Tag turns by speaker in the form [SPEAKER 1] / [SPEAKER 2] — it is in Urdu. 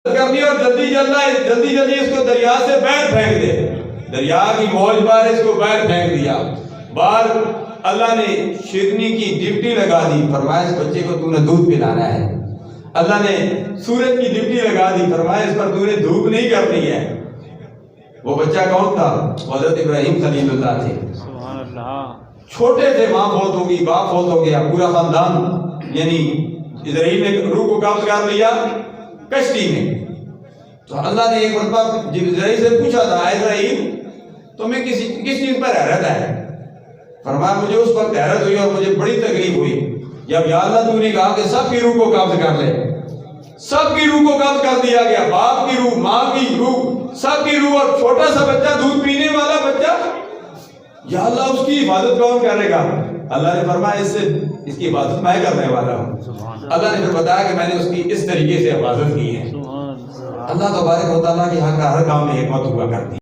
[SPEAKER 1] کرنی اور جلدی جلدی اس کو دریا سے باہر پھینک دے. دریا کی موج بار اس کو باہر پھینک دیا. بار اللہ نے شیرنی کی ڈیوٹی لگا دی، فرمایا اس بچے کو تو نے دودھ پلانا ہے. اللہ نے سورج کی ڈیوٹی لگا دی، فرمایا اس پر تو نے دھوپ نہیں کرنی ہے. وہ بچہ کون تھا؟ حضرت ابراہیم خلیل اللہ تھے.
[SPEAKER 2] سبحان اللہ.
[SPEAKER 1] چھوٹے تھے، ماں فوت ہو گئی، باپ فوت ہو گیا، پورا خاندان یعنی اسرائیل نے روح کو قبض کر لیا کشتی میں. تو اللہ نے ایک مرتبہ جبرائیل سے پوچھا تھا، اسرائیل تمہیں کس چیز پر حیرت ہے؟ فرمایا مجھے اس پر حیرت ہوئی اور مجھے بڑی تکلیف ہوئی جب یا اللہ تو نے کہا کہ سب کی روح کو قبض کر لے. سب کی روح کو قبض کر دیا گیا، باپ کی روح، ماں کی روح، سب کی روح. اور چھوٹا سا بچہ، دودھ پینے والا بچہ، یا اللہ اس کی حفاظت کون کرے گا؟ اللہ نے فرمایا اس کی حفاظت میں کرنے والا ہوں. اللہ نے پھر بتایا کہ میں نے اس کی اس طریقے سے حفاظت کی ہے. اللہ تبارک و تعالیٰ کے ہر کام میں حکمت ہوا کرتی ہے.